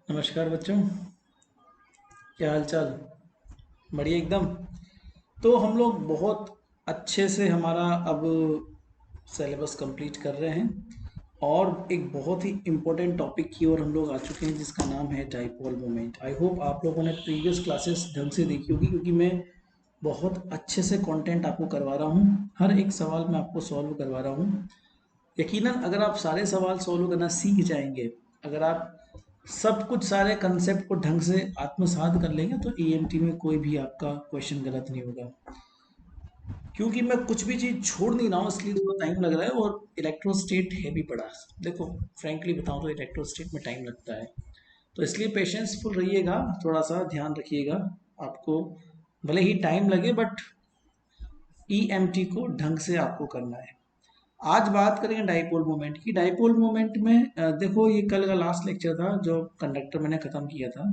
नमस्कार बच्चों। क्या हाल चाल? बढ़िया एकदम। तो हम लोग बहुत अच्छे से हमारा अब सिलेबस कंप्लीट कर रहे हैं और एक बहुत ही इम्पोर्टेंट टॉपिक की ओर हम लोग आ चुके हैं जिसका नाम है डाइपोल मोमेंट। आई होप आप लोगों ने प्रीवियस क्लासेस ढंग से देखी होगी, क्योंकि मैं बहुत अच्छे से कंटेंट आपको करवा रहा हूँ। हर एक सवाल मैं आपको सॉल्व करवा रहा हूँ। यकीनन अगर आप सारे सवाल सॉल्व करना सीख जाएंगे, अगर आप सब कुछ सारे कंसेप्ट को ढंग से आत्मसात कर लेंगे, तो ईएमटी में कोई भी आपका क्वेश्चन गलत नहीं होगा। क्योंकि मैं कुछ भी चीज़ छोड़ नहीं रहा हूँ, इसलिए थोड़ा टाइम लग रहा है। और इलेक्ट्रोस्टेट है भी पड़ा। देखो, फ्रैंकली बताऊँ तो इलेक्ट्रोस्टेट में टाइम लगता है, तो इसलिए पेशेंसफुल रहिएगा, थोड़ा सा ध्यान रखिएगा। आपको भले ही टाइम लगे, बट ईएमटी को ढंग से आपको करना है। आज बात करेंगे डाइपोल मोमेंट की। डाइपोल मोमेंट में देखो, ये कल का लास्ट लेक्चर था जो कंडक्टर मैंने खत्म किया था।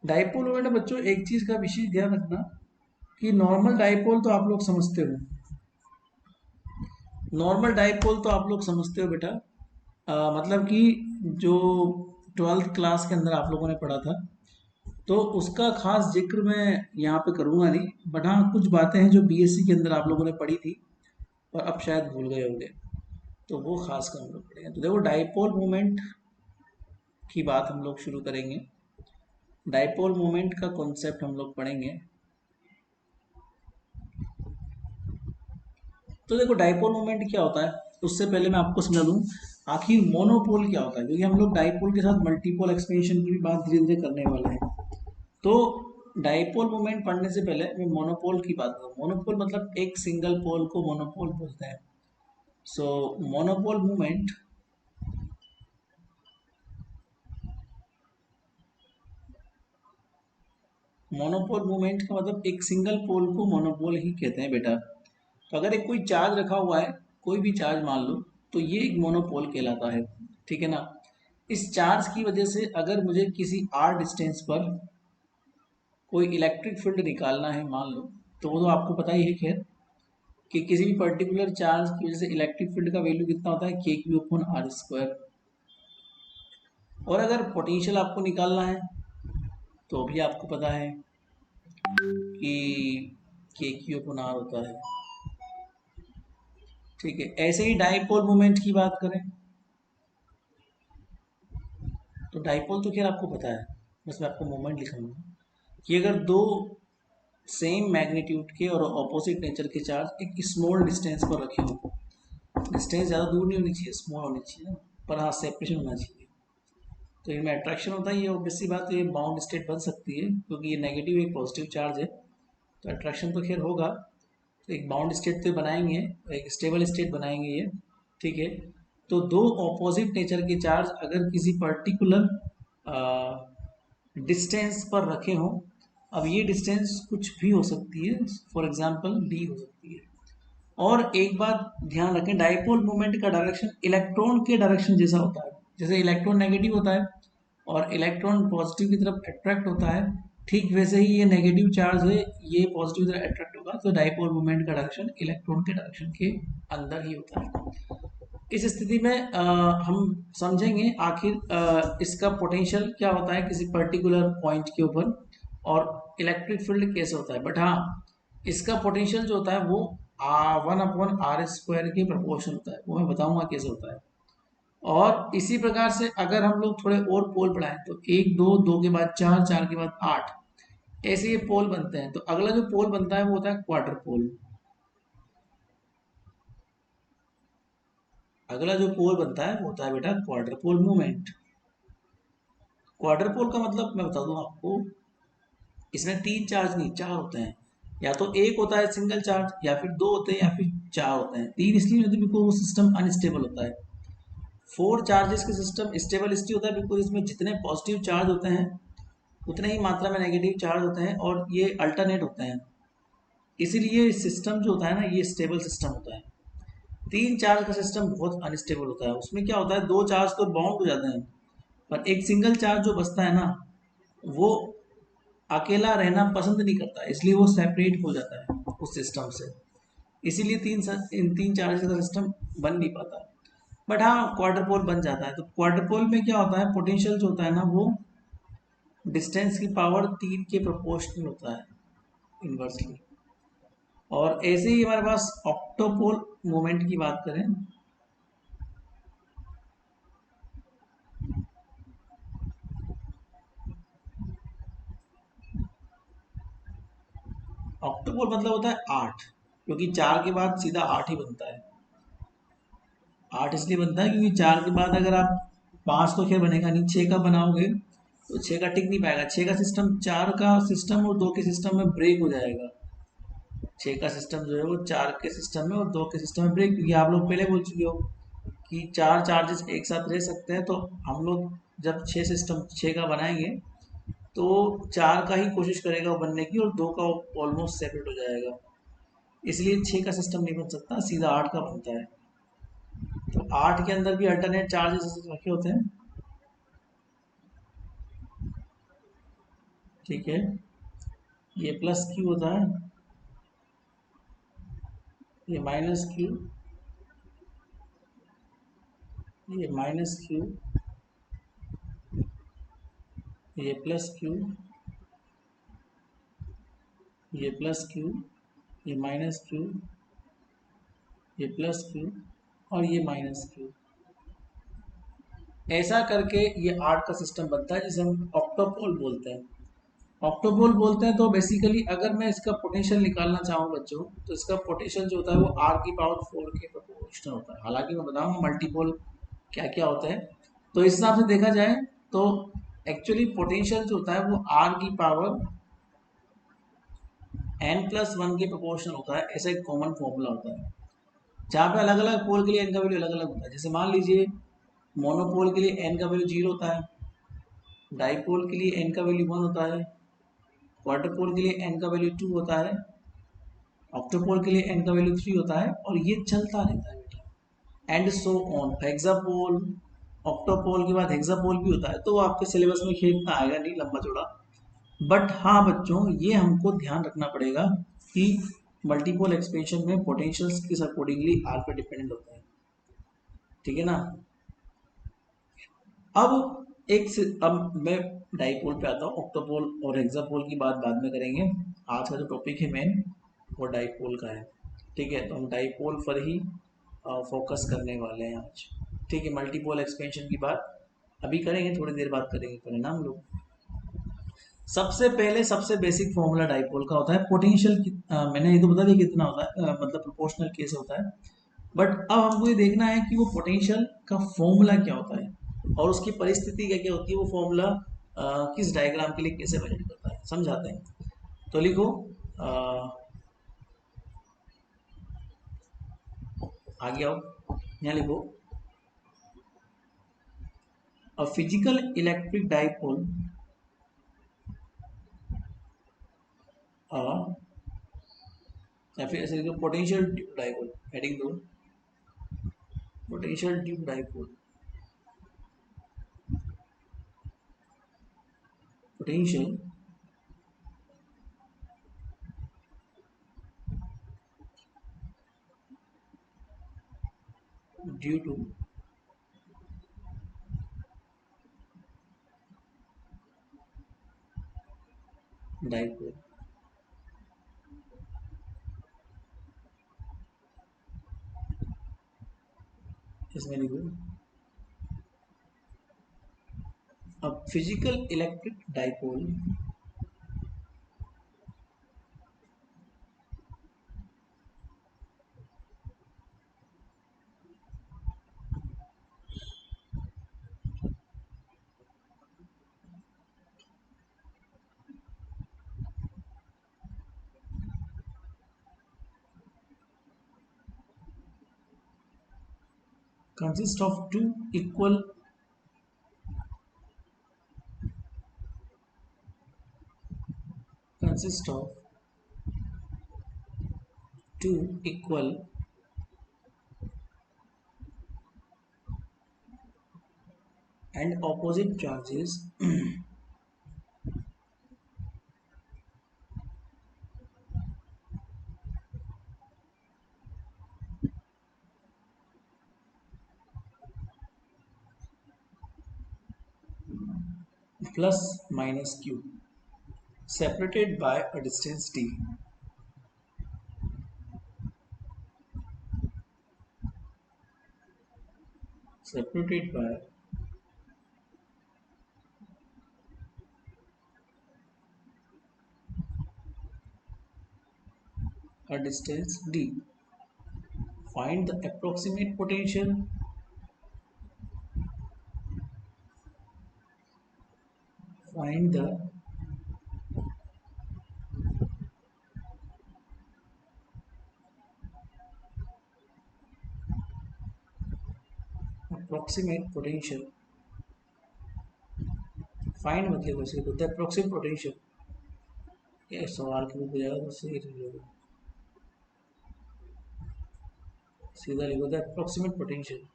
डाइपोल मोमेंट में बच्चों एक चीज का विशेष ध्यान रखना कि नॉर्मल डाइपोल तो आप लोग समझते हो। नॉर्मल डाइपोल तो आप लोग समझते हो बेटा। मतलब कि जो 12th क्लास के अंदर आप लोगों ने पढ़ा था, तो उसका खास जिक्र मैं यहाँ पे करूँगा नहीं। बट हाँ, कुछ बातें हैं जो बीएससी के अंदर आप लोगों ने पढ़ी थी और अब शायद भूल गए होंगे, तो वो खास कर हम लोग पढ़ेंगे। तो देखो, डाइपोल मोमेंट की बात हम लोग शुरू करेंगे। डाइपोल मोमेंट का कॉन्सेप्ट हम लोग पढ़ेंगे। तो देखो, डाइपोल मोमेंट क्या होता है, उससे पहले मैं आपको समझा दूं आखिर मोनोपोल क्या होता है, क्योंकि हम लोग डाइपोल के साथ मल्टीपोल एक्सपेंशन की भी बात धीरे धीरे करने वाले हैं। तो डाइपोल मोमेंट पढ़ने से पहले मैं मोनोपोल की बात करूँ। मोनोपोल मतलब एक सिंगल पोल को मोनोपोल बोलते हैं। सो मोनोपोल मोमेंट, मोनोपोल मोमेंट का मतलब एक सिंगल पोल को मोनोपोल ही कहते हैं बेटा। तो अगर एक कोई चार्ज रखा हुआ है, कोई भी चार्ज मान लो, तो ये एक मोनोपोल कहलाता है। ठीक है ना। इस चार्ज की वजह से अगर मुझे किसी आर डिस्टेंस पर कोई इलेक्ट्रिक फील्ड निकालना है मान लो, तो वो तो आपको पता ही है खैर, कि किसी भी पर्टिकुलर चार्ज की वजह से इलेक्ट्रिक फील्ड का वैल्यू कितना होता है, k Q upon r square. और अगर पोटेंशियल आपको निकालना है तो भी आपको पता है कि के क्यू अपॉन आर होता है। ठीक है। ऐसे ही डाइपोल मोमेंट की बात करें, तो डाइपोल तो खैर आपको पता है, बस मैं आपको मोमेंट लिखाऊंगा कि अगर दो सेम मैग्नीट्यूड के और ऑपोजिट नेचर के चार्ज एक स्मॉल डिस्टेंस पर रखे हो, डिस्टेंस ज़्यादा दूर नहीं होनी चाहिए, स्मॉल होनी चाहिए, पर हाँ सेपरेशन होना चाहिए, तो इनमें अट्रैक्शन होता है। ये ऑब्वियस सी बात है, ये बाउंड स्टेट बन सकती है क्योंकि ये नेगेटिव एक पॉजिटिव चार्ज है, तो अट्रैक्शन तो खैर होगा। तो एक बाउंड स्टेट तो बनाएंगे, एक स्टेबल स्टेट बनाएंगे ये। ठीक है। तो दो ऑपोजिट नेचर के चार्ज अगर किसी पर्टिकुलर डिस्टेंस पर रखे हों, अब ये डिस्टेंस कुछ भी हो सकती है, फॉर एग्जांपल डी हो सकती है। और एक बात ध्यान रखें, डाइपोल मोमेंट का डायरेक्शन इलेक्ट्रॉन के डायरेक्शन जैसा होता है। जैसे इलेक्ट्रॉन नेगेटिव होता है और इलेक्ट्रॉन पॉजिटिव की तरफ अट्रैक्ट होता है, ठीक वैसे ही ये नेगेटिव चार्ज है, ये पॉजिटिव की तरफ अट्रैक्ट होगा, तो डाइपोल मोमेंट का डायरेक्शन इलेक्ट्रॉन के डायरेक्शन के अंदर ही होता है। इस स्थिति में हम समझेंगे आखिर इसका पोटेंशियल क्या होता है किसी पर्टिकुलर पॉइंट के ऊपर, और इलेक्ट्रिक फील्ड कैसे होता है। बट हाँ, इसका पोटेंशियल जो होता है वो 1/r² के प्रोपोर्शन होता है, वो मैं बताऊंगा कैसे होता है। और इसी प्रकार से अगर हम लोग थोड़े और पोल बढ़ाएं, तो एक दो, दो के बाद चार, चार के बाद आठ, ऐसे ये पोल बनते हैं। तो अगला जो पोल बनता है वो होता है क्वार्टर पोल। अगला जो पोल बनता है वो होता है बेटा क्वार्टर पोल मूवमेंट। क्वार्टर पोल का मतलब मैं बता दूं आपको, इसमें तीन चार्ज नहीं, चार होते हैं। या तो एक होता है सिंगल चार्ज, या फिर दो होते हैं, या फिर चार होते हैं। तीन इसलिए होते हैं बिकॉज वो सिस्टम अनस्टेबल होता है। फोर चार्जेस के सिस्टम स्टेबल इसलिए होता है बिकॉज इसमें जितने पॉजिटिव चार्ज होते हैं उतने ही मात्रा में नेगेटिव चार्ज होते हैं, और ये अल्टरनेट होते हैं। इसीलिए सिस्टम जो होता है ना, ये स्टेबल सिस्टम होता है। तीन चार्ज का सिस्टम बहुत अनस्टेबल होता है। उसमें क्या होता है, दो चार्ज तो बाउंड हो जाते हैं, पर एक सिंगल चार्ज जो बचता है ना, वो अकेला रहना पसंद नहीं करता, इसलिए वो सेपरेट हो जाता है उस सिस्टम से। इसीलिए इन तीन चार्जेस का सिस्टम बन नहीं पाता। बट हाँ, क्वार्टर पोल बन जाता है। तो क्वार्टर पोल में क्या होता है, पोटेंशियल जो होता है ना, वो डिस्टेंस की पावर 3 के प्रोपोर्शनल होता है इन्वर्सली। और ऐसे ही हमारे पास ऑक्टोपोल मोमेंट की बात करें, ऑक्टोपोल मतलब होता है 8, क्योंकि 4 के बाद सीधा 8 ही बनता है। 8 इसलिए बनता है क्योंकि 4 के बाद अगर आप 5 तो खैर बनेगा नहीं, 6 का बनाओगे तो 6 का टिक नहीं पाएगा। 6 का सिस्टम 4 का सिस्टम और 2 के सिस्टम में ब्रेक हो जाएगा। 6 का सिस्टम जो है वो 4 के सिस्टम में और 2 के सिस्टम में ब्रेक, क्योंकि आप लोग पहले बोल चुके हो कि 4 चार्जेस एक साथ रह सकते हैं। तो हम लोग जब 6 सिस्टम 6 का बनाएंगे तो 4 का ही कोशिश करेगा वो बनने की और 2 का ऑलमोस्ट सेपरेट हो जाएगा। इसलिए 6 का सिस्टम नहीं बन सकता, सीधा 8 का बनता है। तो 8 के अंदर भी अल्टरनेट चार्जेस रखे होते हैं, ठीक है। ये प्लस क्यू होता है, ये माइनस क्यू, ये माइनस क्यू, ये प्लस क्यू, ये प्लस क्यू, ये माइनस क्यू, ये प्लस क्यू और ये माइनस क्यू। ऐसा करके ये 8 का सिस्टम बनता है जिसे हम ऑक्टोपोल बोलते हैं। ऑक्टोपोल बोलते हैं तो बेसिकली अगर मैं इसका पोटेंशियल निकालना चाहूँ बच्चों, तो इसका पोटेंशियल जो होता है वो आर की पावर 4 के प्रोपोर्शनल होता है। हालांकि मैं बताऊंगा मल्टीपोल क्या क्या होता है। तो इस हिसाब से देखा जाए तो एक्चुअली पोटेंशियल जो होता है वो आर की पावर n+1 के प्रोपोर्शनल होता है। ऐसा एक कॉमन फॉर्मूला होता है जहाँ पे अलग अलग पोल के लिए n का वैल्यू अलग अलग होता है। जैसे मान लीजिए मोनोपोल के लिए n का वैल्यू 0 होता है, डाईपोल के लिए n का वैल्यू 1 होता है, क्वार्टरपोल के लिए n का वैल्यू 2 होता है, ऑक्टोपोल के लिए n का वैल्यू 3 होता है और ये चलता रहता है बेटा, एंड सो ऑन। हेक्सापोल, ऑक्टोपोल के बाद हेक्सापोल भी होता है, तो वो आपके सिलेबस में खेल में आएगा नहीं लंबा चौड़ा। बट हाँ बच्चों, ये हमको ध्यान रखना पड़ेगा कि मल्टीपोल एक्सपेंशन में पोटेंशियल्स किस अकॉर्डिंगली आर पे डिपेंडेंट होते हैं, ठीक है ना। अब मैं डाईपोल पे आता हूँ। ऑक्टोपोल और हेक्सापोल की बात बाद में करेंगे। आज का जो टॉपिक है मेन वो डाईपोल का है, ठीक है। तो हम डाईपोल पर ही फोकस करने वाले हैं आज, ठीक है। मल्टीपोल एक्सपेंशन की बात अभी करेंगे, थोड़ी देर बाद करेंगे, पहले ना हम लोग सबसे पहले सबसे बेसिक फॉर्मूला डाईपोल का होता है पोटेंशियल। मैंने ये तो बता दिया कितना होता है, मतलब प्रोपोर्शनल केस होता है। बट अब हमको ये देखना है कि वो पोटेंशियल का फॉर्मूला क्या होता है और उसकी परिस्थिति क्या क्या होती है, वो फॉर्मूला किस डायग्राम के लिए कैसे वैलिड करता है, समझाते हैं। तो लिखो, आगे आओ, यहाँ लिखो, अ फिजिकल इलेक्ट्रिक डाइपोल या फिर ऐसे लिखो पोटेंशियल ट्यूब डाइपोल, हेडिंग दो, potential due to dipole, potential due to dipole. इसमें लिखो, अब physical electric dipole consist of two equal consist of two equal and opposite charges plus minus q separated by a distance d. Separated by a distance d. Find the approximate potential. Find the approximate potential. Find मतलब कैसे होता है approximate potential. ये सवाल के ऊपर जाएगा तो सही रहेगा. सीधा लिखो the approximate potential.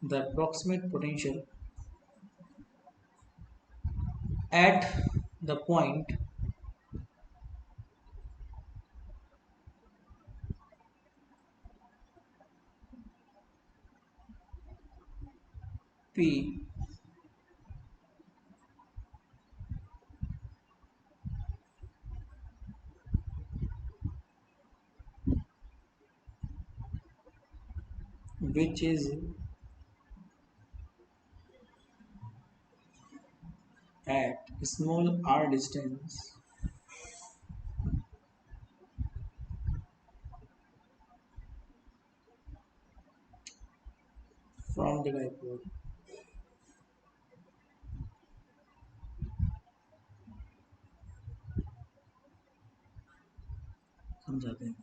The approximate potential at the point P which is at small r distance from the dipole. समझाते हैं.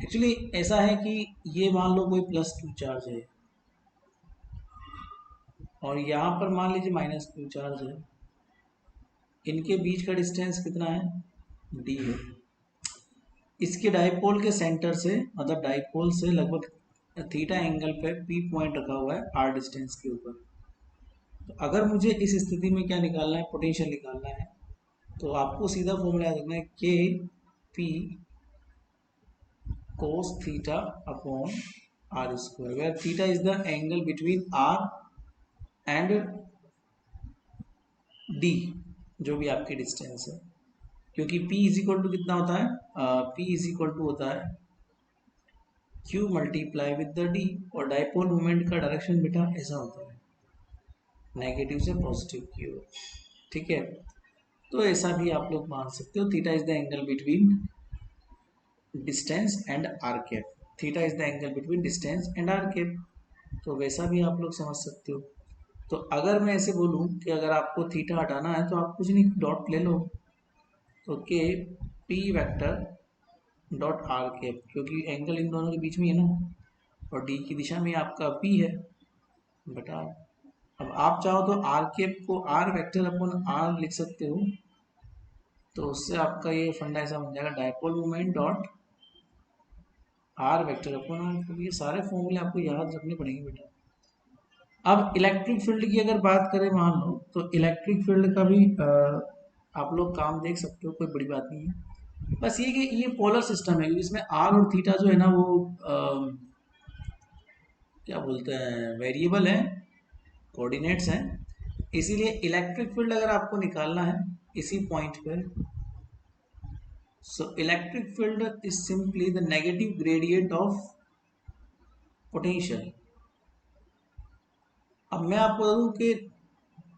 एक्चुअली ऐसा है कि ये मान लो कोई प्लस क्यू चार्ज है और यहाँ पर मान लीजिए माइनस क्यू चार्ज है. इनके बीच का डिस्टेंस कितना है डी है. इसके डाइपोल के सेंटर से मतलब डाइपोल से लगभग थीटा एंगल पे पी पॉइंट रखा हुआ है आर डिस्टेंस के ऊपर. तो अगर मुझे इस स्थिति में क्या निकालना है पोटेंशियल निकालना है तो आपको सीधा फॉर्मूला याद रखना है के P cos theta upon r square where theta is the angle between r and d जो भी आपकी डिस्टेंस है. क्योंकि p इज इक्वल टू कितना होता है p इज इक्वल टू होता है q multiply with the d और डाइपोल मोमेंट का डायरेक्शन बेटा ऐसा होता है नेगेटिव से पॉजिटिव की ओर. ठीक है. तो ऐसा भी आप लोग मान सकते हो theta is the angle between distance and r cap. Theta is the angle between distance and r cap. तो वैसा भी आप लोग समझ सकते हो. तो अगर मैं ऐसे बोलूं कि अगर आपको थीटा हटाना है तो आप कुछ नहीं डॉट ले लो. तो के P vector dot are cap क्योंकि एंगल इन दोनों के बीच में है ना और डी की दिशा में आपका पी है बटा. अब आप चाहो तो आर कैप को आर वेक्टर अपन आर लिख सकते हो. तो उससे आपका ये फंडा ऐसा बन जाएगा dipole moment dot r vector upon r. क्योंकि ये सारे फॉर्मूले आपको याद रखने पड़ेंगे बेटा. अब इलेक्ट्रिक फील्ड की अगर बात करें मान लो तो इलेक्ट्रिक फील्ड का भी आप लोग काम देख सकते हो. कोई बड़ी बात नहीं है. बस ये कि ये पोलर सिस्टम है इसमें आर और थीटा जो है ना वो क्या बोलते हैं वेरिएबल है कोऑर्डिनेट्स हैं. इसीलिए इलेक्ट्रिक फील्ड अगर आपको निकालना है इसी पॉइंट पर so electric field is simply the negative gradient of potential. अब मैं आपको बता दूं कि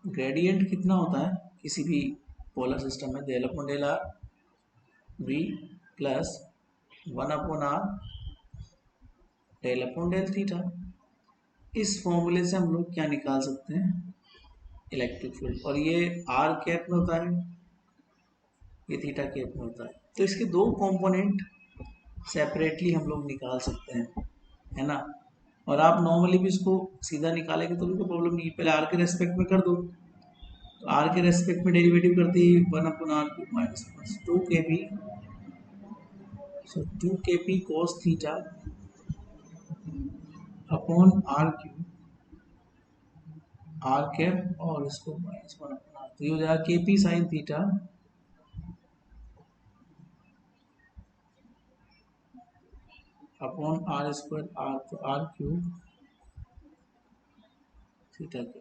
ग्रेडियंट कितना होता है किसी भी पोलर सिस्टम में del upon del r v plus 1 upon r del upon del theta. इस फॉर्मूले से हम लोग क्या निकाल सकते हैं इलेक्ट्रिक फील्ड. और ये आर कैप में होता है ये थीटा कैप में होता है. तो इसके दो कंपोनेंट सेपरेटली हम लोग निकाल सकते हैं है ना. और आप नॉर्मली भी इसको सीधा निकालेंगे तो भी कोई प्रॉब्लम नहीं है. पहले आर के रेस्पेक्ट में कर दो. तो आर के रेस्पेक्ट में डेरिवेटिव करते ही 1 upon r cube minus 2 k p. So 2 k p cos theta upon r cube r cap और इसको माइनस 1 अपॉन आर. तो ये हो जाएगा k p sine theta upon r square r, तो आर क्यूब थीटा के।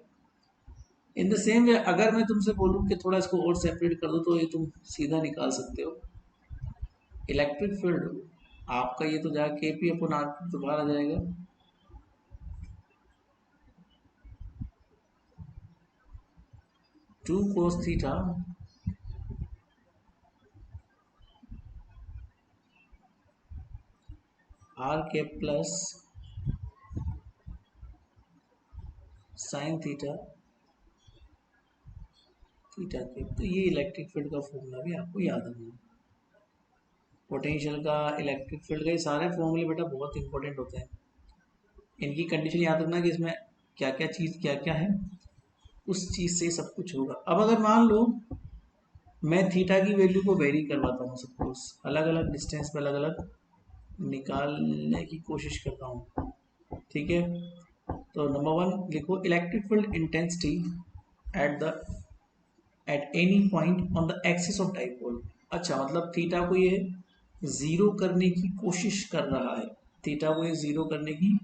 इन द सेम वे अगर मैं तुमसे बोलूँ कि थोड़ा इसको और सेपरेट कर दो तो ये तुम सीधा निकाल सकते हो। इलेक्ट्रिक फील्ड आपका ये तो जाएगा k p upon r cube, तो बाहर आ जाएगा 2 cos थीटा आर के प्लस साइन थीटा थीटा के। तो ये इलेक्ट्रिक फील्ड का फॉर्मूला भी आपको याद रखना है। पोटेंशियल का, इलेक्ट्रिक फील्ड का, ये सारे फॉर्मूले बेटा बहुत इंपॉर्टेंट होते हैं। इनकी कंडीशन याद रखना कि इसमें क्या क्या चीज़ क्या क्या है, उस चीज़ से सब कुछ होगा। अब अगर मान लो मैं थीटा की वैल्यू को वेरी करवाता हूँ, सपोज अलग अलग डिस्टेंस पे अलग अलग निकालने की कोशिश करता हूँ, ठीक है। तो नंबर वन लिखो, electric field intensity at the at any point on the axis of dipole. अच्छा, मतलब थीटा को ये जीरो करने की कोशिश कर रहा है, थीटा को ये जीरो करने की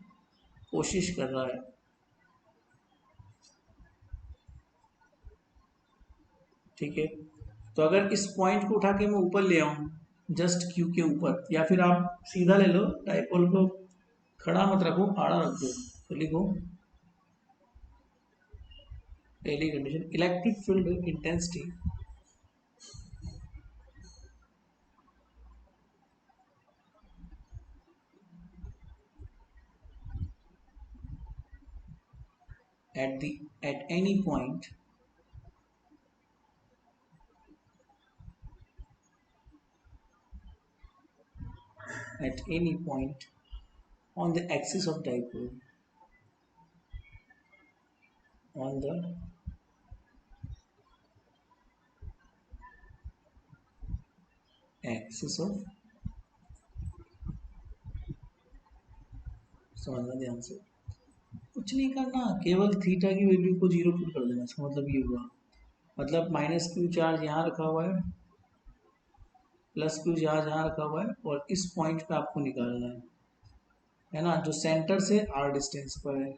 कोशिश कर रहा है, ठीक है। तो अगर इस पॉइंट को उठा के मैं ऊपर ले आऊं, जस्ट क्यू के ऊपर, या फिर आप सीधा ले लो, डाइपोल को खड़ा मत रखो, आड़ा रख दो, तो लिखो पहली condition, electric field intensity at the at any point at any point on the axis of dipole, on the axis of, समझना ध्यान से, कुछ नहीं करना, केवल थीटा की वैल्यू को जीरो पुट कर देना। इसका मतलब ये हुआ, मतलब माइनस क्यू चार्ज यहाँ रखा हुआ है, प्लस क्यू चार्ज यहाँ रखा हुआ है, और इस पॉइंट पे आपको निकालना है ना, जो सेंटर से आर डिस्टेंस पर है।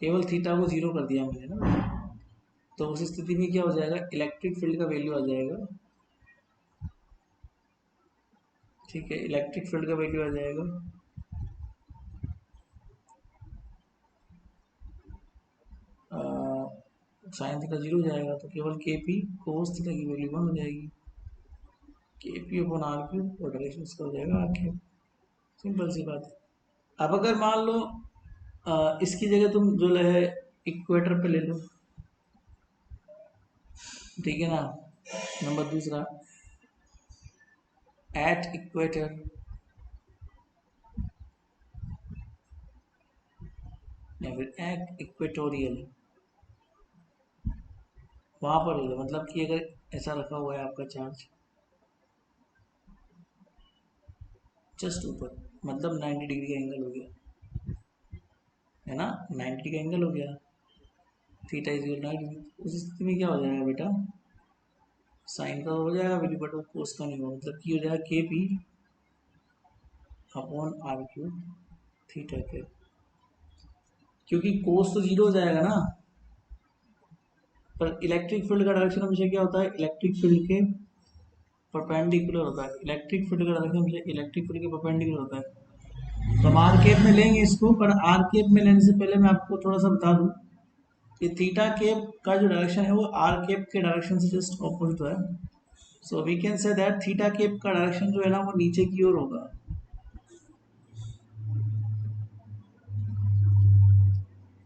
केवल थीटा को जीरो कर दिया मैंने ना, तो उस स्थिति में क्या हो जाएगा, इलेक्ट्रिक फील्ड का वैल्यू आ जाएगा, ठीक है। इलेक्ट्रिक फील्ड का वैल्यू आ जाएगा साइन थीटा जीरो हो जाएगा, तो केवल के पी कोस थीटा की वैल्यू वन हो जाएगी, के पी अपॉन आर क्यूब, और डायरेक्शन इसका हो जाएगा आर क्यूब। सिंपल सी बात है। अब अगर मान लो इसकी जगह तुम जो है इक्वेटर पे ले लो, ठीक है ना। नंबर दूसरा, एट इक्वेटर या फिर एट इक्वेटोरियल, वहां पर ले लो, मतलब कि अगर ऐसा रखा हुआ है आपका चार्ज जस्ट ऊपर, मतलब 90 डिग्री का एंगल हो गया, है ना, 90 डिग्री का एंगल हो गया, थीटा इज इक्वल 90। उस स्थिति में क्या हो जाएगा बेटा, साइन का हो जाएगा वैल्यू, बट वो कोस का नहीं होगा, मतलब कि हो जाएगा k p upon r cube theta के, क्योंकि कोस तो जीरो हो जाएगा ना। पर इलेक्ट्रिक फील्ड का डायरेक्शन हमेशा क्या होता है, इलेक्ट्रिक फील्ड के परपेंडिकुलर होता है, इलेक्ट्रिक फील्ड का डायरेक्शन हमेशा इलेक्ट्रिक फील्ड के परपेंडिकुलर होता है। तो हम आर केप में लेंगे इसको, पर आर केप में लेने से पहले मैं आपको थोड़ा सा बता दूं कि थीटा केप का जो डायरेक्शन है वो आर केप के डायरेक्शन से जस्ट ऑपोजिट है। So we can say that theta cap का डायरेक्शन जो है ना वो नीचे की ओर होगा।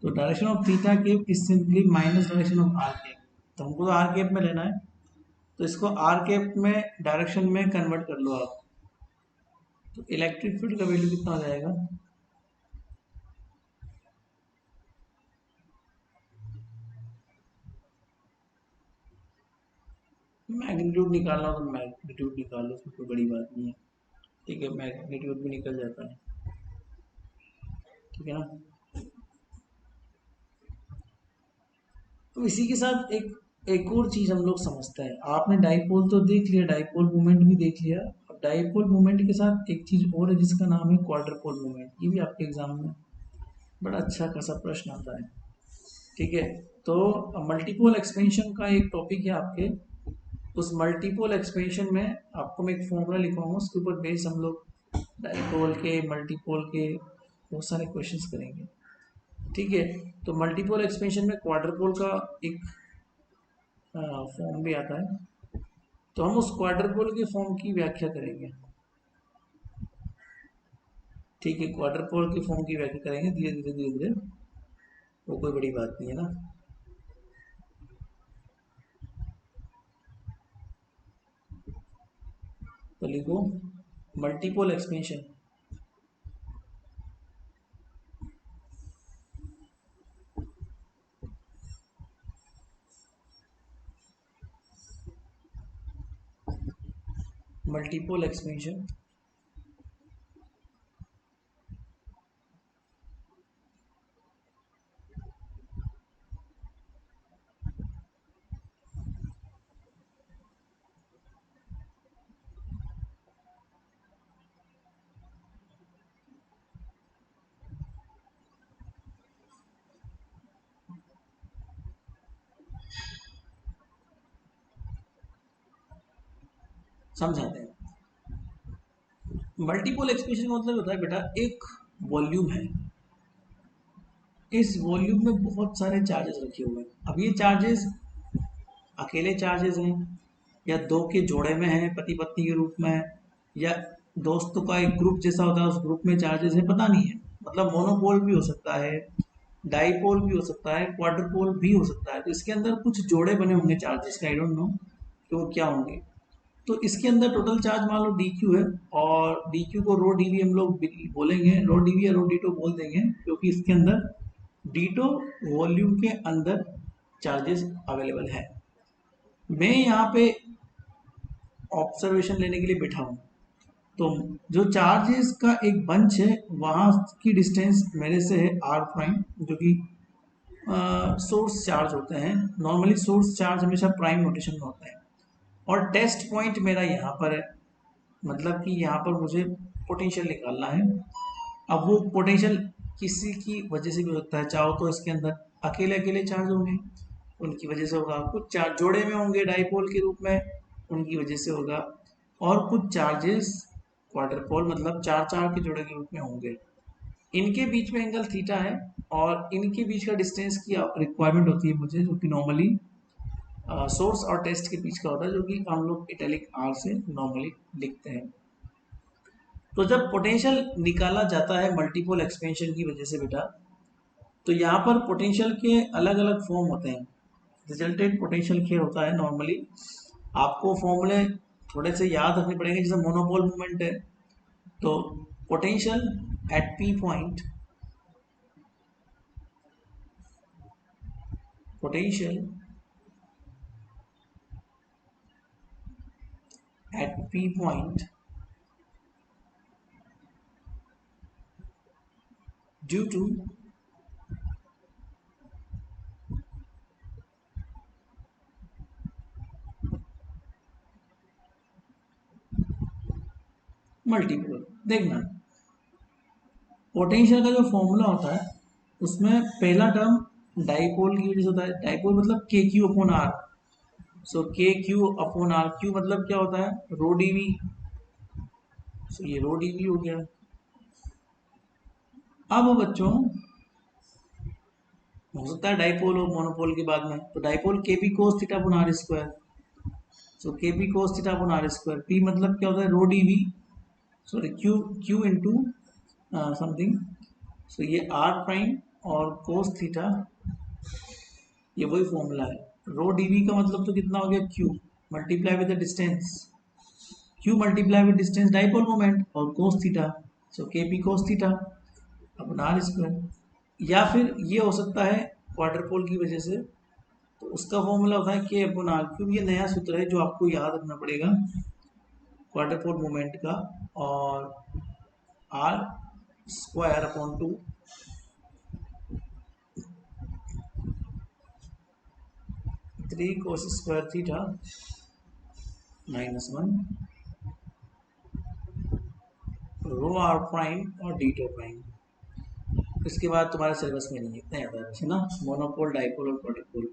तो direction of theta cap is simply minus direction of r cap, तो हमको तो आर केप में लेना है, तो इसको आर केप में डायरेक्शन में कन्वर्ट कर लो आप। तो इलेक्ट्रिक फील्ड का वैल्यू कितना हो जाएगा, मैग्नीट्यूड निकालना हो तो मैग्नीट्यूड निकाल लो, उसमें कोई बड़ी बात नहीं है, ठीक है, मैग्नीट्यूड भी निकल जाता है, ठीक है ना। तो इसी के साथ एक एक और चीज हम लोग समझते हैं, आपने डाइपोल तो देख लिया, डाइपोल मोमेंट भी देख लिया, अब डाइपोल मोमेंट के साथ एक चीज और है जिसका नाम है क्वाड्रपोल मोमेंट। ये भी आपके एग्जाम में बड़ा अच्छा खासा प्रश्न आता है। ठीक है, तो मल्टीपोल एक्सपेंशन का एक टॉपिक है आपके। उस मल्टीपोल एक्सपेंशन में आपको मैं एक फॉर्मूला लिखवाऊंगा, उसके ऊपर बेस हम लोग डाइपोल के मल्टीपोल के बहुत सारे क्वेश्चंस करेंगे। ठीक है, तो मल्टीपोल एक्सपेंशन में क्वाड्रपोल का एक फॉर्म भी आता है, तो हम उस क्वाड्रपोल के फॉर्म की व्याख्या करेंगे। ठीक है, क्वाड्रपोल के फॉर्म की व्याख्या करेंगे धीरे धीरे धीरे धीरे, वो कोई बड़ी बात नहीं है ना। तो लिखो मल्टीपोल एक्सपेंशन। मल्टीपोल एक्सपेंशन समझाते हैं। मल्टीपोल एक्सपेंशन का मतलब होता है बेटा, एक वॉल्यूम है, इस वॉल्यूम में बहुत सारे चार्जेस रखे हुए हैं। अब ये चार्जेस अकेले चार्जेस हैं, या दो के जोड़े में है पति पत्नी के रूप में है, या दोस्तों का एक ग्रुप जैसा होता है उस ग्रुप में चार्जेस है, पता नहीं है। मतलब मोनोपोल भी हो सकता है, डाइपोल भी हो सकता है, क्वाड्रपोल भी हो सकता है। तो इसके अंदर कुछ जोड़े बने होंगे चार्जेस के, आई डोंट नो कि वो क्या होंगे। तो इसके अंदर टोटल चार्ज मान लो डी क्यू है, और डी क्यू को रो डी वी हम लोग बोलेंगे, रो डी वी या रो डी टो बोल देंगे, क्योंकि इसके अंदर डीटो वॉल्यूम के अंदर चार्जेस अवेलेबल है। मैं यहाँ पे ऑब्जर्वेशन लेने के लिए बैठा हूँ, तो जो चार्जेस का एक बंच है वहाँ की डिस्टेंस मेरे से है आर प्राइम, जो कि सोर्स चार्ज होते हैं। नॉर्मली सोर्स चार्ज हमेशा प्राइम नोटेशन में होता है, और टेस्ट पॉइंट मेरा यहाँ पर है, मतलब कि यहाँ पर मुझे पोटेंशियल निकालना है। अब वो पोटेंशियल किसी की वजह से भी होता है, चाहो तो इसके अंदर अकेले अकेले चार्ज होंगे उनकी वजह से होगा, कुछ चार्ज जोड़े में होंगे डाइपोल के रूप में उनकी वजह से होगा, और कुछ चार्जेस क्वाड्रपोल मतलब चार चार के जोड़े के रूप में होंगे। इनके बीच में एंगल थीटा है, और इनके बीच का डिस्टेंस की रिक्वायरमेंट होती है मुझे, जो कि नॉर्मली सोर्स और टेस्ट के बीच का होता है, जो कि हम लोग इटैलिक आर से नॉर्मली लिखते हैं। तो जब पोटेंशियल निकाला जाता है मल्टीपल एक्सपेंशन की वजह से बेटा, तो यहाँ पर पोटेंशियल के अलग अलग फॉर्म होते हैं। रिजल्टेंट पोटेंशियल क्या होता है, नॉर्मली आपको फॉर्मूले थोड़े से याद रखने पड़ेंगे। जैसे मोनोपोल मूवमेंट है, तो potential at p point, potential at p point due to multipole. देखना, पोटेंशियल का जो फॉर्मूला होता है उसमें पहला टर्म डाइपोल की वजह से होता है। डाइपोल मतलब के क्यू अपॉन आर, सो के क्यू अपॉन आर, क्यू मतलब क्या होता है रो डी वी, सो ये रो डी वी हो गया। अब बच्चों हो सकता है डाइपोल हो मोनोपोल के बाद में, तो dipole k p cos theta upon r square, so k p cos theta upon r square. P मतलब क्या होता है rho d v, sorry q, q into something, so ये आर प्राइम और कोस थीटा, ये वही फॉर्मूला है। Rho d we का मतलब तो कितना हो गया q multiply with the distance, q multiply with distance dipole moment, और cos theta, so k p cos theta upon r square. या फिर ये हो सकता है क्वाड्रपोल की वजह से, तो उसका फॉर्मूला होता है के अपॉन आर क्यूब। ये नया सूत्र है जो आपको याद रखना पड़ेगा क्वाड्रपोल मोमेंट का, और r square upon two, 3 cos square theta minus 1 rho r prime और डी टो प्राइम। इसके बाद तुम्हारे सिलेबस में नहीं है, इतना याद है ना, मोनोपोल, डाइपोल और क्वाड्रुपोल।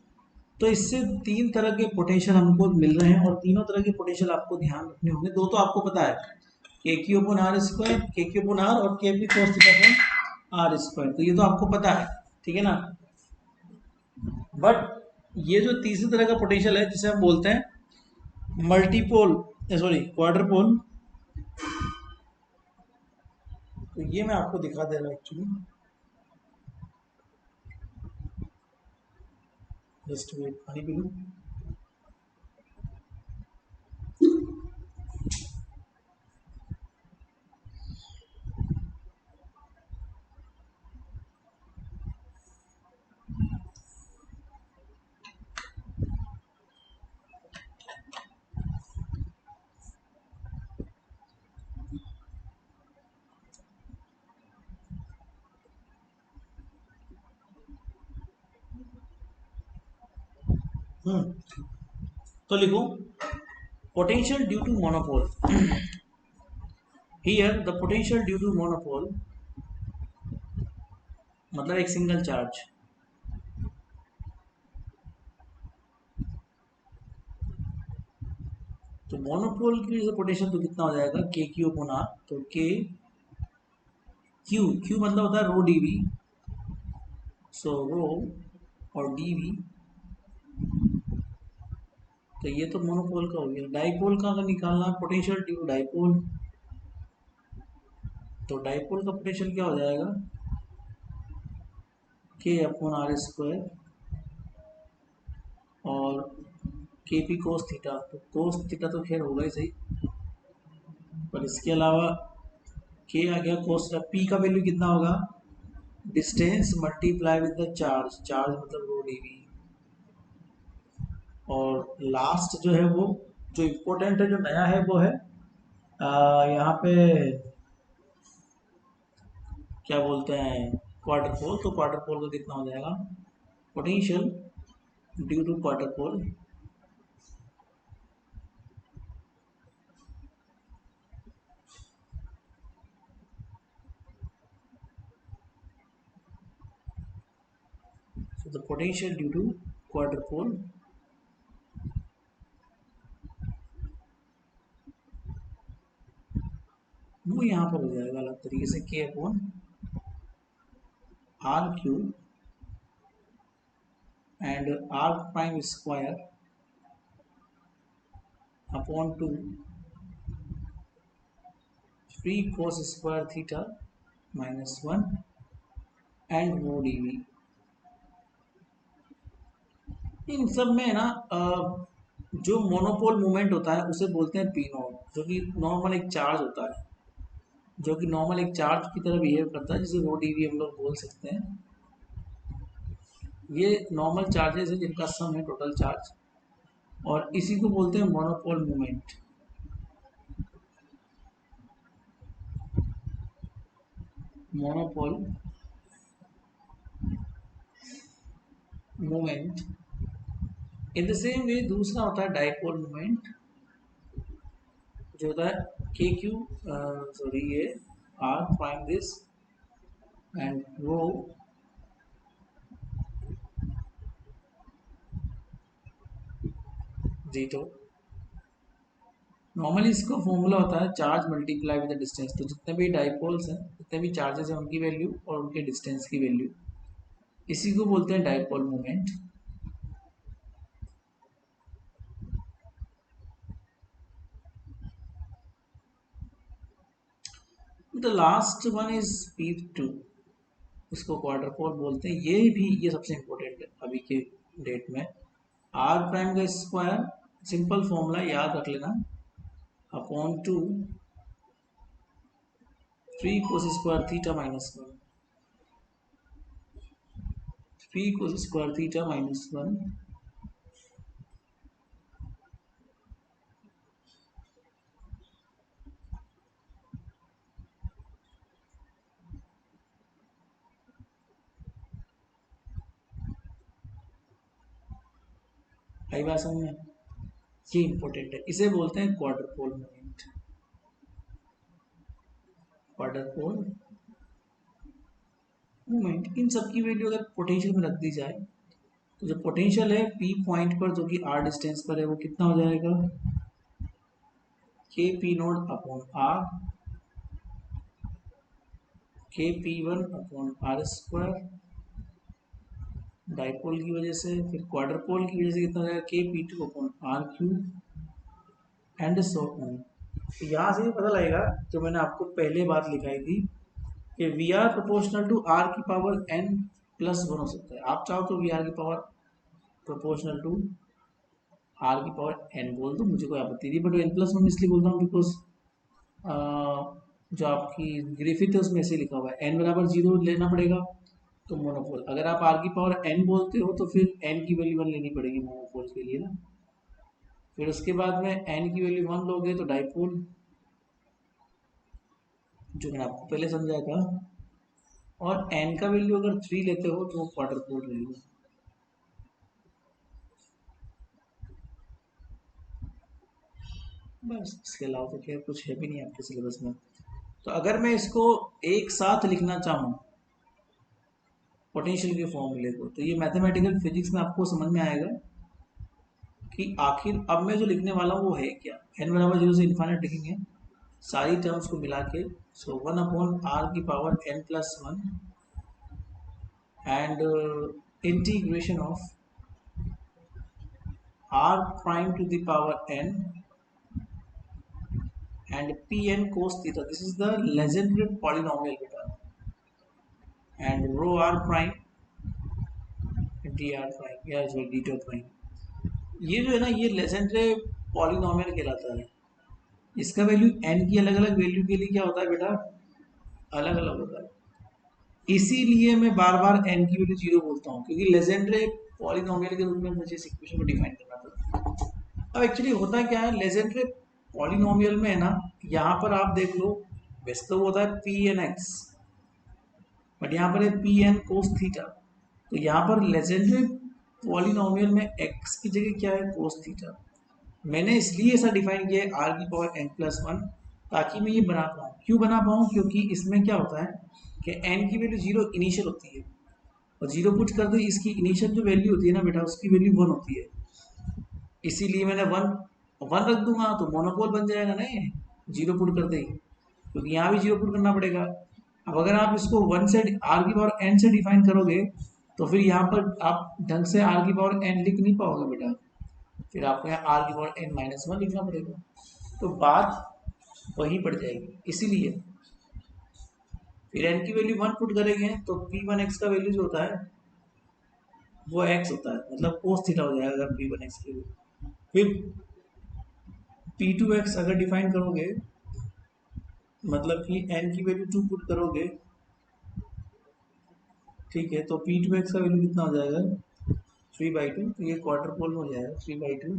तो इससे तीन तरह के पोटेंशियल हमको मिल रहे हैं और तीनों तरह के पोटेंशियल आपको ध्यान रखने होंगे। दो तो आपको पता है, k q upon r square, k q upon r और k p cos theta upon r square, तो ये तो आपको पता है, ठीक है ना। बट ये जो तीसरी तरह का पोटेंशियल है जिसे हम बोलते हैं मल्टीपोल, सॉरी क्वाड्रपोल, तो ये मैं आपको दिखा दे रहा हूँ एक्चुअली। जस्ट वेट, पानी पी लूँ। तो लिखो potential due to monopole. Here the potential due to monopole मतलब एक सिंगल चार्ज, तो मोनोपोल की वजह से पोटेंशियल तो कितना हो जाएगा, के क्यू अपॉन आर, तो के क्यू, क्यू मतलब होता है रो डी वी, सो रो और डी वी, तो ये तो मोनोपोल का हो गया। डाइपोल का अगर निकालना पोटेंशियल ड्यू डाइपोल, तो डाइपोल का पोटेंशियल क्या हो जाएगा, के अपॉन आर स्क्वायर और के पी कोस थीटा, तो कोस थीटा तो खैर होगा ही सही, पर इसके अलावा के आ गया कोस, पी का वैल्यू कितना होगा, distance multiply with the charge, charge मतलब रो डी वी, और लास्ट जो है वो जो इम्पोर्टेंट है, जो नया है वो है यहाँ पे क्या बोलते हैं क्वार्टर पोल, तो क्वार्टर पोल का कितना हो जाएगा, potential due to quarter pole so the potential due to quarter pole वो यहाँ पर हो जाएगा अलग तरीके से, k upon r cube and r prime square upon two 3 cos square theta minus 1 and वो डी वी। इन सब में ना जो मोनोपोल मोमेंट होता है उसे बोलते हैं पी नॉट, जो कि नॉर्मल एक चार्ज होता है, जो कि नॉर्मल एक चार्ज की तरह बिहेव करता है, जिसे रो डी वी हम लोग बोल सकते हैं। ये नॉर्मल चार्जेस है जिनका सम है टोटल चार्ज, और इसी को बोलते हैं monopole moment. Monopole moment. In the same way दूसरा होता है डाइपोल मोमेंट, जो होता है के क्यू, सॉरी ये r prime this and rho जीटो। नॉर्मली इसका फॉर्मूला होता है charge multiply with the distance, तो जितने भी डाइपोल्स हैं, जितने भी चार्जेस हैं, उनकी वैल्यू और उनके डिस्टेंस की वैल्यू, इसी को बोलते हैं dipole moment. The last one is P2, इसको क्वार्टर पोल बोलते हैं। ये भी, ये सबसे इंपॉर्टेंट है अभी के डेट में। आर प्राइम का स्क्वायर, सिंपल फॉर्मूला याद रख लेना, upon two 3 cos square theta minus 1, 3 cos square theta minus 1, आई बात समझ में, ये इंपॉर्टेंट है, इसे बोलते हैं क्वार्टर पोल मोमेंट। क्वार्टर पोल मोमेंट, इन सब की वैल्यू अगर पोटेंशियल में रख दी जाए तो जो पोटेंशियल है पी पॉइंट पर जो कि आर डिस्टेंस पर है वो कितना हो जाएगा, k p naught upon r, k p one upon r square dipole की वजह से, फिर क्वार्टर पोल की वजह से कितना हो जाएगा, k p two upon r cube and so on. तो यहाँ से पता लगेगा जो मैंने आपको पहले बात लिखाई थी कि v r proportional to r की पावर एन प्लस वन हो सकता है। आप चाहो तो वी आर की पावर प्रोपोर्शनल टू आर की पावर एन बोल दो, मुझे कोई आपत्ति नहीं, बट एन प्लस वन इसलिए बोलता हूँ बिकॉज जो आपकी ग्रिफिथ है उसमें ऐसे लिखा हुआ है एन बराबर जीरो लेना पड़ेगा तो मोनोपोल। अगर आप आर की पावर एन बोलते हो तो फिर एन की वैल्यू वन लेनी पड़ेगी मोनोपोल के लिए ना। फिर उसके बाद में एन की वैल्यू वन लोगे तो डाइपोल, जो मैंने आपको पहले समझाया था, और एन का वैल्यू अगर थ्री लेते हो तो वो क्वार्टर पोल रहेगा। बस इसके अलावा तो क्या कुछ है भी नहीं आपके सिलेबस में। तो अगर मैं इसको एक साथ लिखना चाहूँ पोटेंशियल के फॉर्मूले को, तो ये मैथमेटिकल फिजिक्स में आपको समझ में आएगा कि आखिर अब मैं जो लिखने वाला हूँ वो है क्या। एन बराबर जीरो से इन्फाइनाइट लिखेंगे सारी टर्म्स को मिला के, सो वन अपॉन आर की power n plus one and integration of r prime to the power n and Pn cos theta. This is the legendary polynomial beta. And rho r prime dr prime या जो dt prime, ये जो है ना ये legendary polynomial कहलाता है। इसका वैल्यू n की अलग अलग वैल्यू के लिए क्या होता है बेटा, अलग अलग होता है। इसीलिए मैं बार बार n की वैल्यू जीरो बोलता हूँ क्योंकि लेजेंडरी पॉलिनोमियल के रूप में मुझे इस इक्वेशन को डिफाइन करना पड़ता है। अब एक्चुअली होता क्या है लेजेंडरी पॉलिनोमियल में है ना, यहाँ पर आप देख लो वैसे तो वो होता है पी एन एक्स, बट यहाँ पर है पी एन कोस थीटा। तो यहाँ पर लेजेंडरी पॉलिनोमियल में एक्स की जगह क्या है, कोस थीटा। मैंने इसलिए ऐसा डिफाइन किया है आर की पावर एन प्लस वन, ताकि मैं ये बना पाऊँ। क्यों बना पाऊँ, क्योंकि इसमें क्या होता है कि एन की वैल्यू जीरो इनिशियल होती है और जीरो पुट कर दे इसकी इनिशियल जो वैल्यू होती है ना बेटा उसकी वैल्यू वन होती है। इसीलिए मैंने वन वन रख दूंगा तो मोनोपोल बन जाएगा ना ये, जीरो पुट कर दे, क्योंकि यहाँ भी जीरो पुट करना पड़ेगा। अब अगर आप इसको वन से आर की पावर एन से डिफाइन करोगे तो फिर यहाँ पर आप ढंग से आर की पावर एन लिख नहीं पाओगे बेटा, फिर आपको यहाँ आर की पावर एन माइनस वन लिखना पड़ेगा, तो बात वही पड़ जाएगी। इसीलिए फिर एन की वैल्यू वन पुट करेंगे तो पी वन एक्स का वैल्यू जो होता है वो एक्स होता है, मतलब कोस थीटा हो जाएगा अगर पी वन एक्स की वैल्यू। फिर पी टू एक्स अगर डिफाइन करोगे मतलब कि एन की वैल्यू टू पुट करोगे, ठीक है, तो पी टू एक्स का वैल्यू कितना हो जाएगा, थ्री बाई टू, तो ये क्वार्टर पोल में हो जाएगा three by two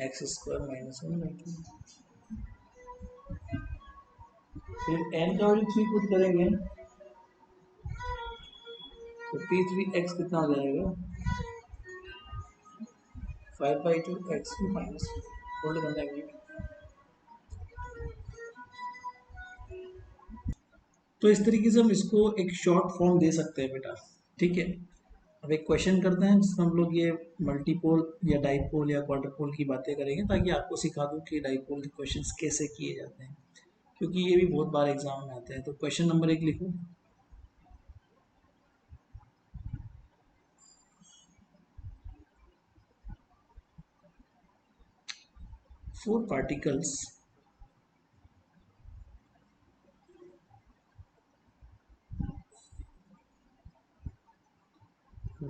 x square minus one by two. फिर एन का वैल्यू थ्री पुट करेंगे तो पी थ्री एक्स कितना हो जाएगा, five by two x two minus hold करना है। तो इस तरीके से हम इसको एक शॉर्ट फॉर्म दे सकते हैं बेटा, ठीक है। अब एक क्वेश्चन करते हैं जिसमें हम लोग ये मल्टीपोल या डाइपोल या क्वाड्रपोल की बातें करेंगे, ताकि आपको सिखा दूं कि डाइपोल के क्वेश्चंस कैसे किए जाते हैं, क्योंकि ये भी बहुत बार एग्जाम में आते हैं। तो क्वेश्चन नंबर एक लिखो, four particles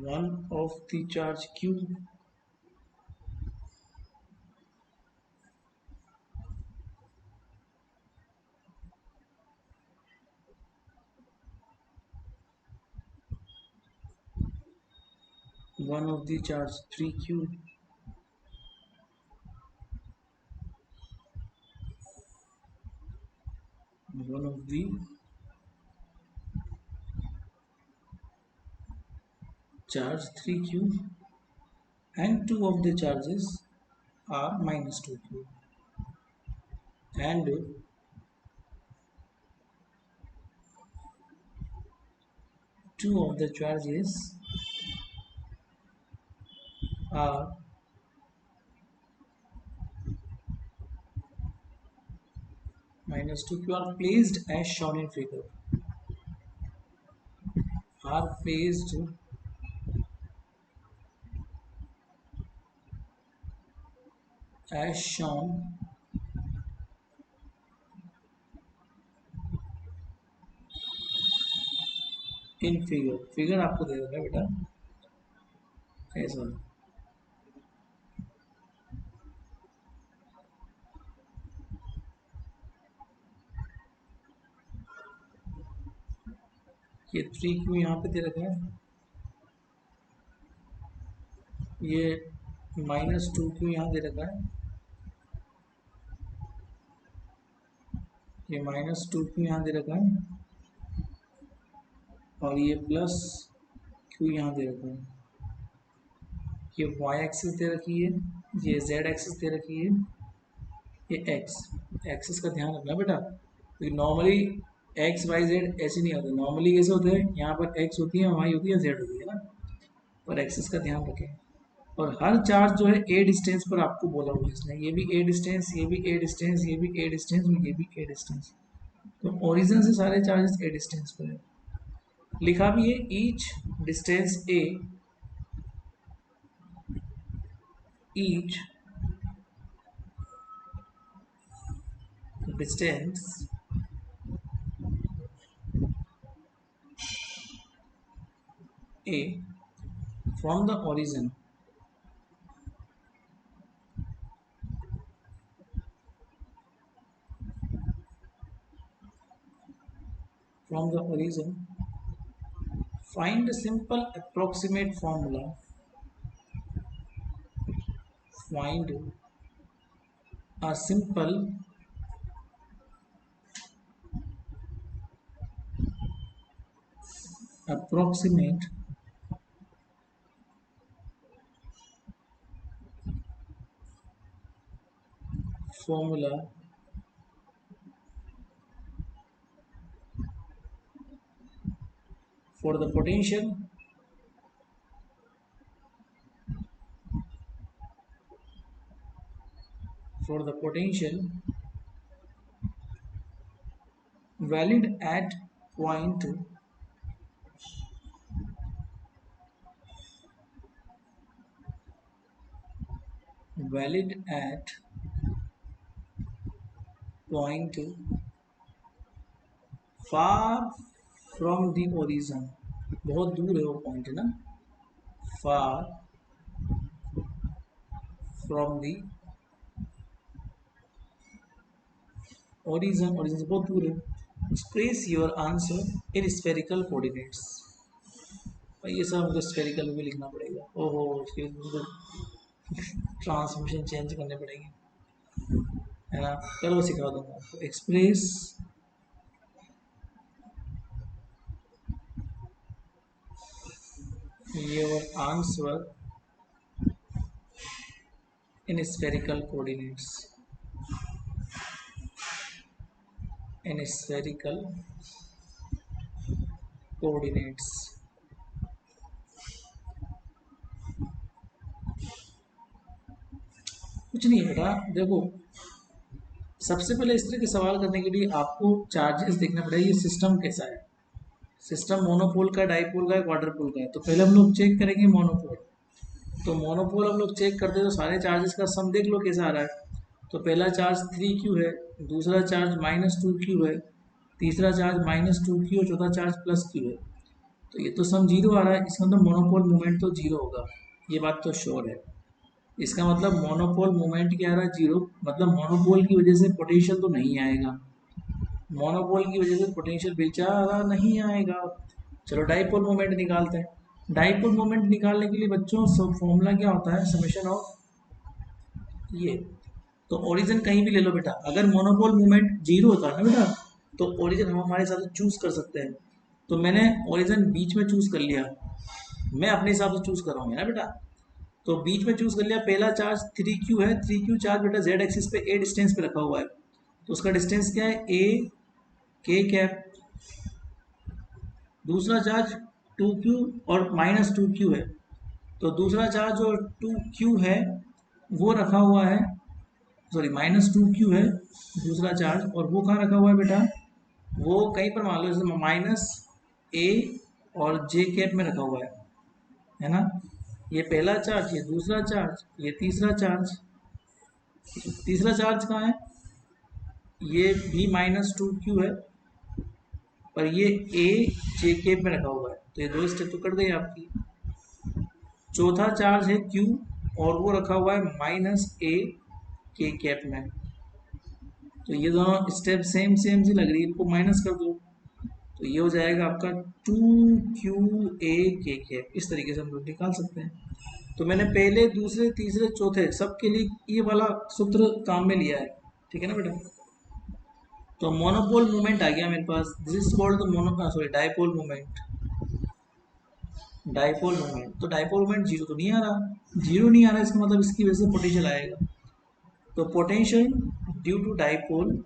one of the charge q one of the charge 3q one of the charge 3q and two of the charges are minus 2q, and two of the charges are minus 2q are placed as shown in figure. Are placed as shown in figure. Figure आपको दे रखा है बेटा ऐसा. ये 3q यहाँ पे दे रखा है, ये माइनस 2q यहाँ दे रखा है, ये माइनस 2q यहाँ दे रखा है, और ये प्लस q यहाँ दे रखा है. ये y एक्सिस दे रखी है, ये z एक्सिस दे रखी है, ये x एक्सिस का ध्यान रखना बेटा, क्योंकि नॉर्मली x y z ऐसे नहीं होते. नॉर्मली कैसे होते हैं, यहाँ पर x होती है, y होती है, z होती है ना, पर एक्सिस का ध्यान रखें. और हर चार्ज जो है ए डिस्टेंस पर आपको बोला हुआ है इसने, ये भी ए डिस्टेंस, ये भी ए डिस्टेंस, ये भी ए डिस्टेंस और ये भी ए डिस्टेंस. तो ओरिजिन से सारे चार्जेस ए डिस्टेंस पर है. लिखा भी है each distance A, each distance a from the origin find a simple approximate formula. Find a simple approximate formula for the potential valid at point far from the origin. बहुत दूर है वो point है ना, far from the origin से बहुत दूर है. Express your answer in spherical coordinates. ये सब हमको स्फेरिकल में भी लिखना पड़ेगा. ओहो, इसके ट्रांसमिशन चेंज करने पड़ेंगे है ना. चलो वो सिखा दूंगा आपको. Express your answer in spherical coordinates. In spherical coordinates. कुछ नहीं बेटा, देखो सबसे पहले इस तरह के सवाल करने के लिए आपको चार्जेस देखना पड़ेगा. ये सिस्टम कैसा है, सिस्टम मोनोपोल का, डाइपोल का है, क्वाड्रपोल का है. तो पहले हम लोग चेक करेंगे मोनोपोल. तो मोनोपोल हम लोग चेक करते हैं तो सारे चार्जेस का सम देख लो कैसा आ रहा है. तो पहला चार्ज 3q है, दूसरा चार्ज माइनस 2q है, तीसरा चार्ज माइनस 2q और चौथा चार्ज प्लस q है. तो ये तो सम जीरो आ रहा है, इसका मतलब मोनोपोल मोमेंट तो जीरो होगा, ये बात तो श्योर है. इसका मतलब मोनोपोल मोमेंट क्या आ रहा है, जीरो. मतलब मोनोपोल की वजह से पोटेंशियल तो नहीं आएगा, मोनोपोल की वजह से पोटेंशियल बेचारा नहीं आएगा. चलो डाइपोल मोमेंट निकालते हैं. डाइपोल मोमेंट निकालने के लिए बच्चों सब फॉर्मूला क्या होता है, समेशन ऑफ ये. तो ओरिजिन कहीं भी ले लो बेटा, अगर मोनोपोल मोमेंट जीरो होता है ना बेटा, तो ओरिजिन हम हमारे हिसाब से चूज कर सकते हैं. तो मैंने ओरिजिन बीच में चूज कर लिया, मैं अपने हिसाब से चूज कर रहा हूँ ना बेटा. तो बीच में चूज कर लिया. पहला चार्ज 3q है, 3q चार्ज बेटा z एक्सिस पे a डिस्टेंस पे रखा हुआ है, तो उसका डिस्टेंस क्या है, a k कैप. दूसरा चार्ज 2q और -2q है, तो दूसरा चार्ज जो 2q है वो रखा हुआ है, सॉरी -2q है दूसरा चार्ज, और वो कहाँ रखा हुआ है बेटा, वो कहीं पर मान लो जैसे -a और j कैप में रखा हुआ है ना। ये पहला चार्ज, ये दूसरा चार्ज, ये तीसरा चार्ज। तीसरा चार्ज कहाँ है, ये भी -2q है, पर ये a j कैप में रखा हुआ है, तो ये दो स्टेप तो कट गई आपकी। चौथा चार्ज है q और वो रखा हुआ है -a k कैप में, तो ये दोनों स्टेप सेम सेम सी लग रही है, इनको माइनस कर दो, तो ये हो जाएगा आपका 2qa k कैप। इस तरीके से हम लोग निकाल सकते हैं। तो मैंने पहले, दूसरे, तीसरे, चौथे सबके लिए ये वाला सूत्र काम में लिया है, ठीक है ना बेटा। तो मोनोपोल मोमेंट आ गया मेरे पास, this is called the dipole moment. Dipole moment, तो डाइपोल मोमेंट जीरो तो नहीं आ रहा, जीरो नहीं आ रहा, इसका मतलब इसकी वजह से पोटेंशियल आएगा। तो potential due to dipole,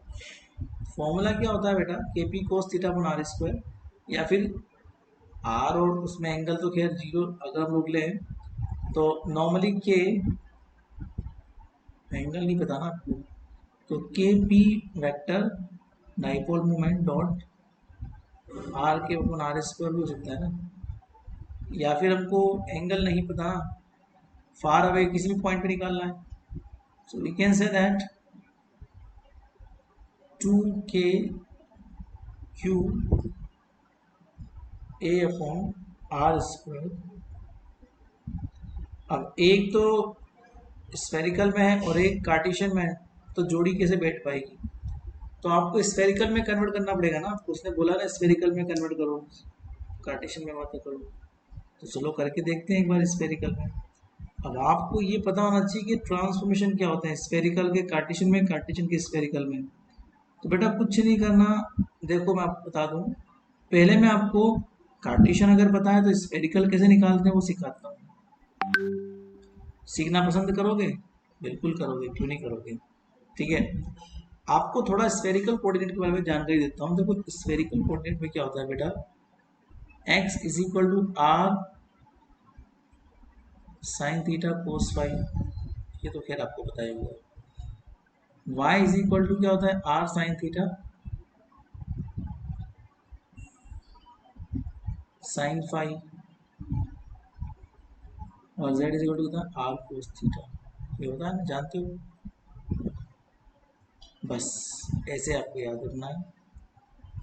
formula क्या होता है बेटा, k p cos theta upon r square, या फिर आर और उसमें एंगल तो खैर जीरो अगर हम लोग लें तो नॉर्मली के एंगल नहीं पता ना आपको, तो के P vector dipole moment dot are के अपन आर स्क्वायर भी हो सकता है ना, या फिर हमको एंगल नहीं पता, फार अवे किसी भी पॉइंट पे निकालना है, so we can say that 2k q a upon r square. अब एक तो स्फेरिकल में है और एक कार्टेशियन में है, तो जोड़ी कैसे बैठ पाएगी, तो आपको स्फेरिकल में कन्वर्ट करना पड़ेगा ना, आपको उसने बोला ना स्फेरिकल में कन्वर्ट करो, कार्टेशियन में मत करो, तो चलो करके देखते हैं एक बार स्फेरिकल में। अब आपको ये पता होना चाहिए कि ट्रांसफॉर्मेशन क्या होता है स्फेरिकल के कार्टेशियन में, कार्टेशियन के स्फेरिकल में। तो बेटा कुछ नहीं करना, देखो मैं आपको बता दूं, पहले मैं आपको कार्टेशियन अगर पता है तो स्फेरिकल कैसे निकालते हैं वो सिखाता हूँ। सीखना पसंद करोगे, बिल्कुल करोगे, क्यों नहीं करोगे, ठीक है। आपको थोड़ा स्फेरिकल कोऑर्डिनेट के बारे में जानकारी देता हूँ। देखो स्फेरिकल कोऑर्डिनेट में क्या होता है बेटा, x is equal to r sine theta cos phi, ये तो खैर आपको पता ही होगा। y इज इक्वल टू क्या होता है, r sine theta sine phi, और z इज इक्वल टू होता है आर कोस थीटा, ये होता है ना, जानते हो। बस ऐसे आपको याद रखना है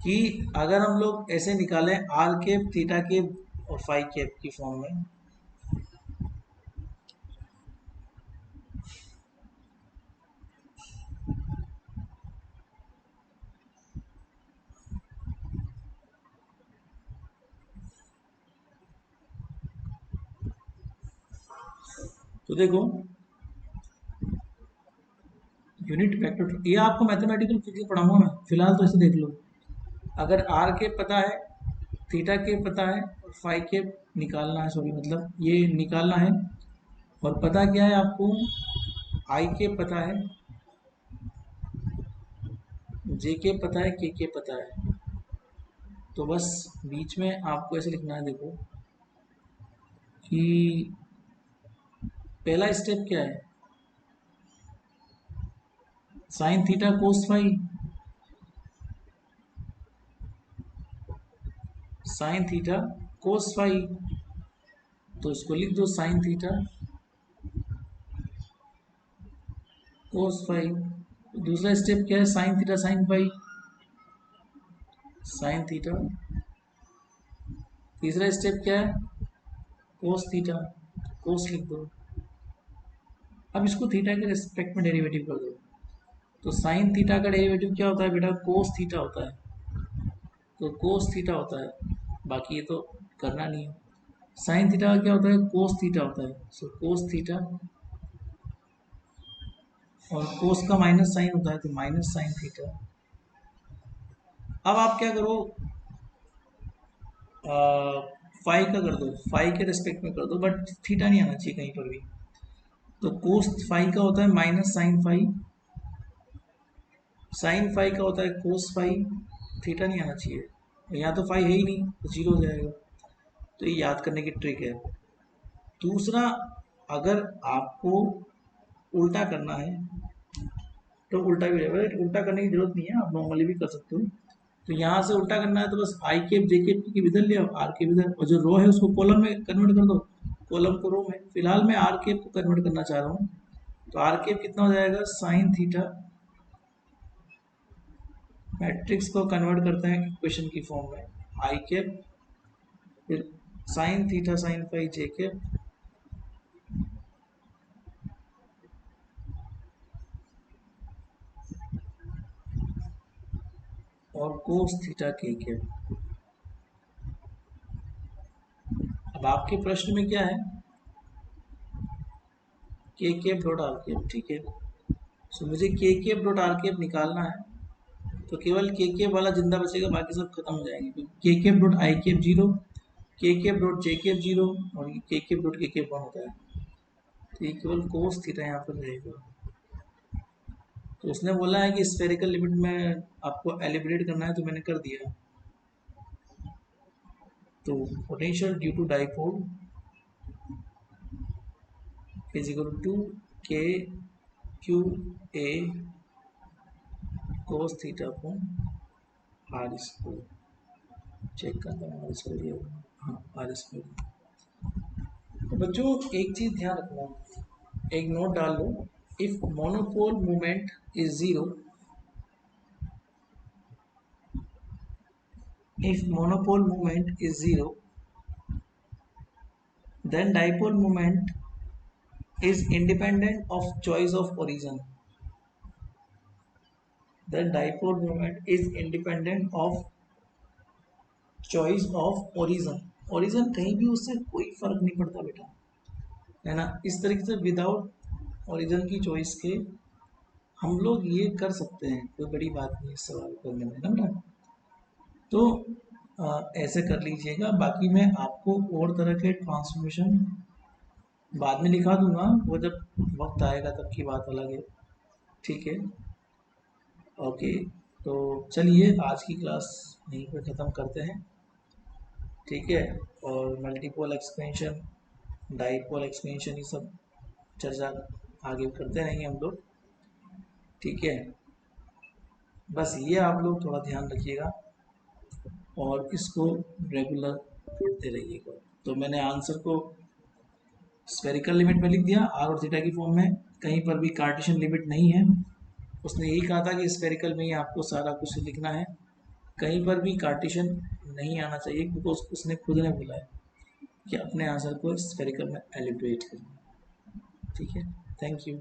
कि अगर हम लोग ऐसे निकालें आर केप थीटा केप और फाई केप की फॉर्म में, तो देखो यूनिट वेक्टर, ये आपको मैथमेटिकल फिजिक्स पढ़ाऊंगा मैं, फिलहाल तो इसे देख लो। अगर आर के पता है, थीटा के पता है, और फाई के निकालना है, सॉरी मतलब ये निकालना है, और पता क्या है आपको, आई के पता है, जे के पता है, के पता है, तो बस बीच में आपको ऐसे लिखना है, देखो कि पहला स्टेप क्या है, sine theta cos phi, sine theta cos phi, तो इसको लिख दो साइन थीटा कोस फाई। दूसरा स्टेप क्या है, sine theta sine phi, sine theta. तीसरा स्टेप क्या है, कोस थीटा, कोस लिख दो। अब इसको थीटा के रिस्पेक्ट में डेरिवेटिव कर दो, तो साइन थीटा का डेरिवेटिव क्या होता है बेटा, कोस थीटा होता है, तो कोस थीटा होता है, बाकी ये तो करना नहीं है। साइन थीटा का क्या होता है, कोस थीटा होता है, सो कोस थीटा, और कोस का माइनस साइन होता है, तो माइनस साइन थीटा। अब आप क्या करो, फाई का कर दो, फाई के रिस्पेक्ट में कर दो, बट थीटा नहीं आना चाहिए कहीं पर भी, तो कोस फाई का होता है minus sine phi, sine phi का होता है कोस फाई, थीटा नहीं आना चाहिए, यहाँ तो फाई है ही नहीं, तो जीरो हो जाएगा। तो ये याद करने की ट्रिक है। दूसरा, अगर आपको उल्टा करना है तो उल्टा भी रहेगा, उल्टा करने की जरूरत नहीं है, आप नॉर्मली भी कर सकते हो। तो यहाँ से उल्टा करना है तो बस आई केप जे केप की इधर ले आओ, आर केप इधर, और जो रो है उसको कॉलम में कन्वर्ट कर दो, कॉलम को रो में। फिलहाल मैं आर केप को कन्वर्ट करना चाह रहा हूँ, तो आर केप कितना हो जाएगा, साइन थीटा। मैट्रिक्स को कन्वर्ट करते हैं इक्वेशन की फॉर्म में, आई केप फिर sine theta sine phi j cap और कोस थीटा के केप। अब आपके प्रश्न में क्या है, के केप डॉट आर केप, ठीक है। सो मुझे के केप डॉट आर केप निकालना है, तो केवल के केप वाला जिंदा बचेगा, बाकी सब खत्म हो जाएंगे। K cap dot i cap zero, k cap dot j cap zero, और ये k cap dot k cap one होता है, तो ये केवल कोस थीटा यहाँ पर रहेगा। तो उसने बोला है कि स्फेरिकल लिमिट में आपको एलिब्रेट करना है, तो मैंने कर दिया। तो potential due to dipole is equal to k q a cos theta upon r square. Check करता हूँ आर स्क्वायर, हाँ आर स्क्वायर। तो बच्चों एक चीज ध्यान रखना, एक नोट डाल लो, if monopole moment is zero, if monopole moment is zero, then dipole moment is independent of choice of origin. Then dipole moment is independent of choice of origin. origin कहीं भी उससे कोई फर्क नहीं पड़ता बेटा, है ना। इस तरीके से विदाउट origin की चॉइस के हम लोग ये कर सकते हैं, कोई बड़ी बात नहीं इस सवाल करने में, ना। तो ऐसे कर लीजिएगा। बाकी मैं आपको और तरह के ट्रांसफॉर्मेशन बाद में लिखा दूंगा, वो जब वक्त आएगा तब की बात अलग है, ठीक है। ओके, तो चलिए आज की क्लास यहीं पर ख़त्म करते हैं, ठीक है। और मल्टीपोल एक्सपेंशन, डाइपोल एक्सपेंशन, ये सब चर्चा आगे करते रहेंगे हम लोग, ठीक है। बस ये आप लोग थोड़ा ध्यान रखिएगा और इसको रेगुलर पढ़ते रहिएगा। तो मैंने आंसर को स्फेरिकल लिमिट में लिख दिया, आर और थीटा की फॉर्म में, कहीं पर भी कार्टेशियन लिमिट नहीं है। उसने यही कहा था कि स्फेरिकल में ही आपको सारा कुछ लिखना है, कहीं पर भी कार्टेशियन नहीं आना चाहिए, बिकॉज उसने खुद ने बोला है कि अपने आंसर को स्फेरिकल में एलिब्रेट करना, ठीक है। Thank you.